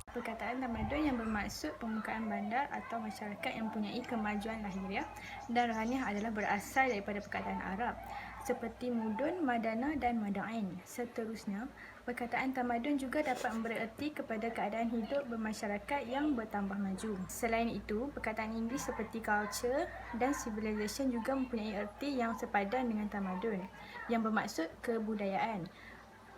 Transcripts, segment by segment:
Perkataan tamadun yang bermaksud permukaan bandar atau masyarakat yang mempunyai kemajuan lahiriah dan rohaniah adalah berasal daripada perkataan Arab seperti mudun, madana dan madain. Seterusnya, perkataan tamadun juga dapat memberi erti kepada keadaan hidup bermasyarakat yang bertambah maju. Selain itu, perkataan Inggeris seperti culture dan civilization juga mempunyai erti yang sepadan dengan tamadun yang bermaksud kebudayaan.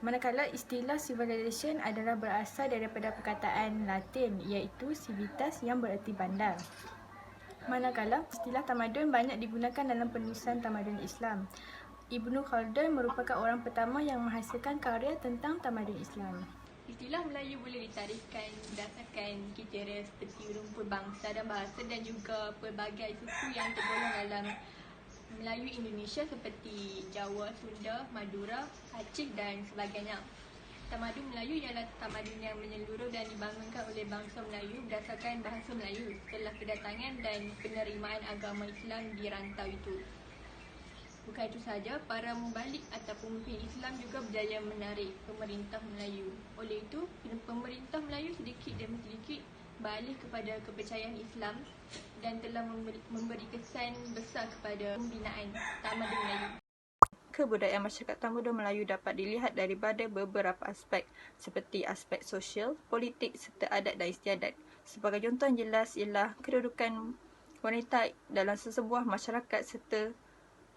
Manakala istilah civilization adalah berasal daripada perkataan Latin iaitu civitas yang bererti bandar. Manakala istilah tamadun banyak digunakan dalam penulisan tamadun Islam. Ibnu Khaldun merupakan orang pertama yang menghasilkan karya tentang tamadun Islam. Istilah Melayu boleh ditarikkan berdasarkan kriteria seperti rumpun bangsa dan bahasa dan juga pelbagai suku yang tergolong dalam Melayu Indonesia seperti Jawa, Sunda, Madura, Aceh dan sebagainya. Tamadun Melayu ialah tamadun yang menyeluruh dan dibangunkan oleh bangsa Melayu berdasarkan bahasa Melayu setelah kedatangan dan penerimaan agama Islam di rantau itu. Bukan itu sahaja, para mubalik ataupun pemimpin Islam juga berjaya menarik pemerintah Melayu. Oleh itu, pemerintah Melayu sedikit demi sedikit beralih kepada kepercayaan Islam dan telah memberi kesan besar kepada pembinaan tamadun Melayu. Kebudayaan masyarakat tamadun Melayu dapat dilihat daripada beberapa aspek seperti aspek sosial, politik serta adat dan istiadat. Sebagai contoh yang jelas ialah kedudukan wanita dalam sesebuah masyarakat serta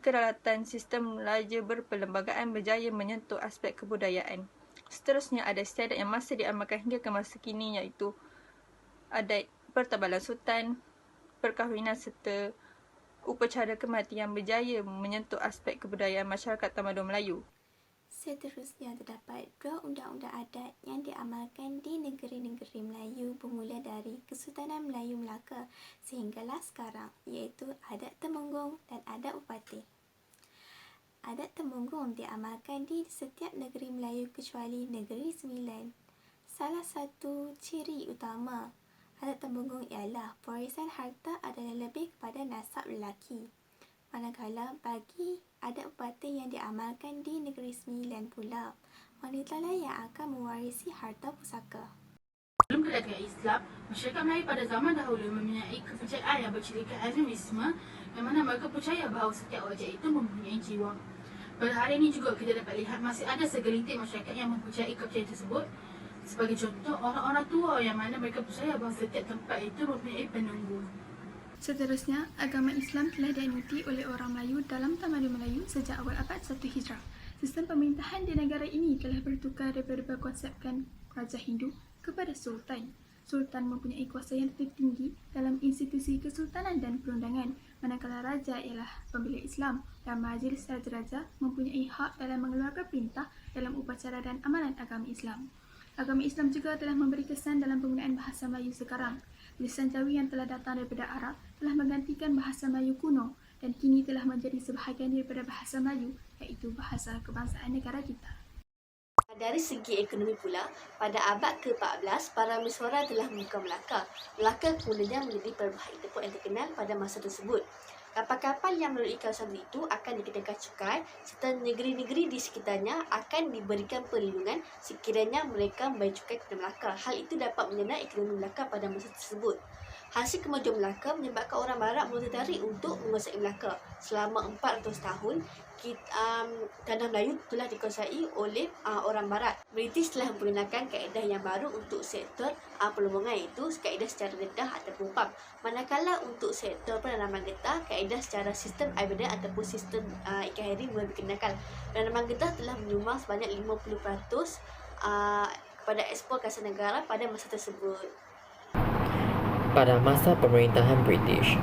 kedaulatan sistem raja berperlembagaan berjaya menyentuh aspek kebudayaan. Seterusnya ada istiadat yang masih diamalkan hingga ke masa kini iaitu adat pertabalan sultan, perkahwinan serta upacara kematian berjaya menyentuh aspek kebudayaan masyarakat tamadun Melayu. Seterusnya terdapat dua undang-undang adat yang diamalkan di negeri-negeri Melayu bermula dari Kesultanan Melayu Melaka sehinggalah sekarang iaitu Adat Temenggung dan Adat Upati. Adat Temenggung diamalkan di setiap negeri Melayu kecuali Negeri Sembilan. Salah satu ciri utama Adat Temenggung ialah pewarisan harta adalah lebih kepada nasab lelaki. Manakala bagi adat upati yang diamalkan di Negeri Sembilan pula, wanitalah yang akan mewarisi harta pusaka. Sebelum kedatangan Islam, masyarakat Melayu pada zaman dahulu mempunyai kepercayaan yang bercirikan animisme yang mana mereka percaya bahawa setiap wajah itu mempunyai jiwa. Pada hari ini juga kita dapat lihat masih ada segelintir masyarakat yang mempercayai kepercayaan tersebut. Sebagai contoh, orang-orang tua yang mana mereka percaya bahawa setiap tempat itu mempunyai penunggu. Seterusnya, agama Islam telah dianuti oleh orang Melayu dalam tamadun Melayu sejak awal abad 1 Hijrah. Sistem pemerintahan di negara ini telah bertukar daripada berkonsepkan Raja Hindu kepada Sultan. Sultan mempunyai kuasa yang tertinggi dalam institusi kesultanan dan perundangan, manakala Raja ialah pembela Islam dan Majlis Raja-Raja mempunyai hak dalam mengeluarkan perintah dalam upacara dan amalan agama Islam. Agama Islam juga telah memberi kesan dalam penggunaan bahasa Melayu sekarang. Lisan Jawi yang telah datang daripada Arab telah menggantikan bahasa Melayu kuno dan kini telah menjadi sebahagian daripada bahasa Melayu iaitu bahasa kebangsaan negara kita. Dari segi ekonomi pula, pada abad ke-14, para mesyuarat telah membuka Melaka. Melaka kemudian menjadi perbahari tepuk yang terkenal pada masa tersebut. Kapal-kapal yang melalui kawasan itu akan dikenakan cukai serta negeri-negeri di sekitarnya akan diberikan perlindungan sekiranya mereka membayar cukai kepada Melaka. Hal itu dapat menyedar ekonomi Melaka pada masa tersebut. Hasil kemajuan Melaka menyebabkan orang Barat mula tertarik untuk menguasai Melaka. Selama 400 tahun, tanah Melayu telah dikuasai oleh orang Barat. British telah menggunakan kaedah yang baru untuk sektor perlombongan iaitu kaedah secara getah ataupun pump. Manakala untuk sektor penanaman getah, kaedah secara sistem air ataupun sistem ikan herring mulai dikenakan. Penanaman getah telah menyumbang sebanyak 50% kepada ekspor kasar negara pada masa tersebut. Pada masa pemerintahan British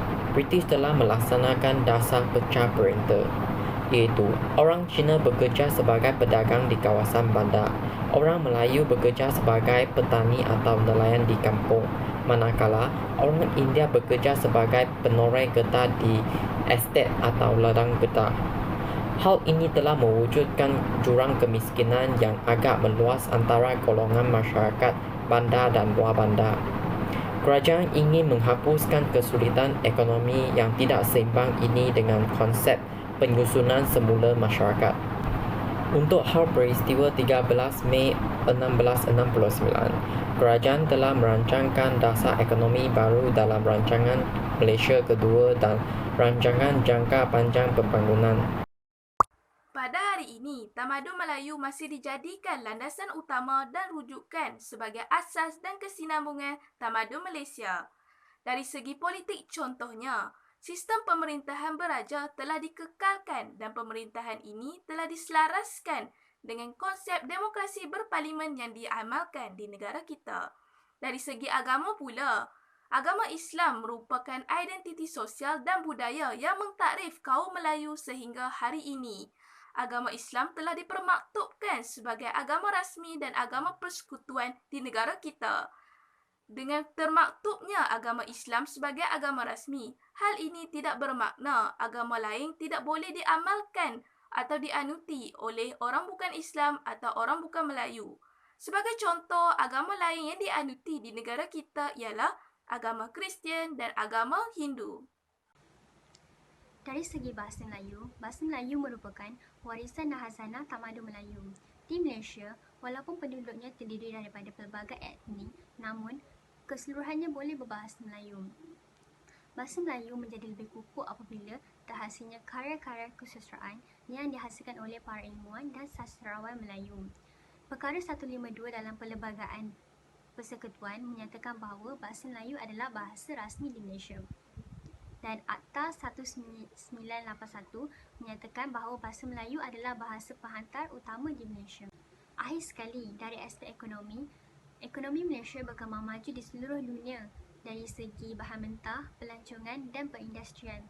telah melaksanakan dasar pecah perintah, iaitu orang Cina bekerja sebagai pedagang di kawasan bandar, orang Melayu bekerja sebagai petani atau nelayan di kampung, manakala orang India bekerja sebagai penoreh getah di estet atau ladang getah. Hal ini telah mewujudkan jurang kemiskinan yang agak meluas antara golongan masyarakat bandar dan luar bandar. Kerajaan ingin menghapuskan kesulitan ekonomi yang tidak seimbang ini dengan konsep penyusunan semula masyarakat. Untuk hal peristiwa 13 Mei 1669, kerajaan telah merancangkan dasar ekonomi baru dalam Rancangan Malaysia Kedua dan Rancangan Jangka Panjang Pembangunan. Pada hari ini, tamadun Melayu masih dijadikan landasan utama dan rujukan sebagai asas dan kesinambungan tamadun Malaysia. Dari segi politik contohnya, sistem pemerintahan beraja telah dikekalkan dan pemerintahan ini telah diselaraskan dengan konsep demokrasi berparlimen yang diamalkan di negara kita. Dari segi agama pula, agama Islam merupakan identiti sosial dan budaya yang mengtakrif kaum Melayu sehingga hari ini. Agama Islam telah dipermaktubkan sebagai agama rasmi dan agama persekutuan di negara kita. Dengan termaktubnya agama Islam sebagai agama rasmi, hal ini tidak bermakna agama lain tidak boleh diamalkan atau dianuti oleh orang bukan Islam atau orang bukan Melayu. Sebagai contoh, agama lain yang dianuti di negara kita ialah agama Kristian dan agama Hindu. Dari segi bahasa Melayu merupakan warisan dan khazanah tamadun Melayu. Di Malaysia, walaupun penduduknya terdiri daripada pelbagai etnik, namun keseluruhannya boleh berbahasa Melayu. Bahasa Melayu menjadi lebih kukuh apabila terhasilnya karya-karya kesusastraan yang dihasilkan oleh para ilmuwan dan sastrawan Melayu. Perkara 152 dalam Perlembagaan Persekutuan menyatakan bahawa bahasa Melayu adalah bahasa rasmi di Malaysia. Dan Akta 1981 menyatakan bahawa bahasa Melayu adalah bahasa penghantar utama di Malaysia. Akhir sekali, dari aspek ekonomi Malaysia berkembang maju di seluruh dunia dari segi bahan mentah, pelancongan dan perindustrian.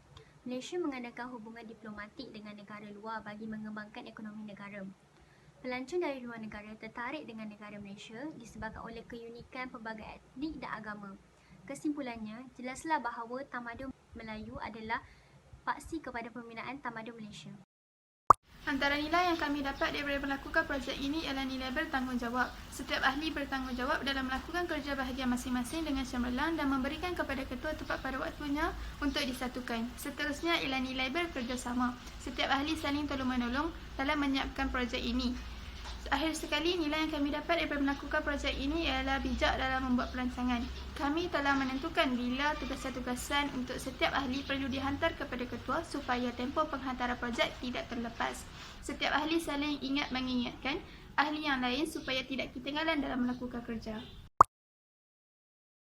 Malaysia mengadakan hubungan diplomatik dengan negara luar bagi mengembangkan ekonomi negara. Pelancong dari luar negara tertarik dengan negara Malaysia disebabkan oleh keunikan pelbagai etnik dan agama. Kesimpulannya, jelaslah bahawa tamadun Melayu adalah paksi kepada pembinaan tamadun Malaysia. Antara nilai yang kami dapat daripada melakukan projek ini ialah nilai bertanggungjawab. Setiap ahli bertanggungjawab dalam melakukan kerja bahagian masing-masing dengan cemerlang dan memberikan kepada ketua tepat pada waktunya untuk disatukan. Seterusnya ialah nilai bekerjasama. Setiap ahli saling tolong-menolong dalam menyiapkan projek ini. Akhir sekali, nilai yang kami dapat daripada melakukan projek ini ialah bijak dalam membuat perancangan. Kami telah menentukan bila tugasan-tugasan untuk setiap ahli perlu dihantar kepada ketua supaya tempoh penghantaran projek tidak terlepas. Setiap ahli saling ingat mengingatkan ahli yang lain supaya tidak ketinggalan dalam melakukan kerja.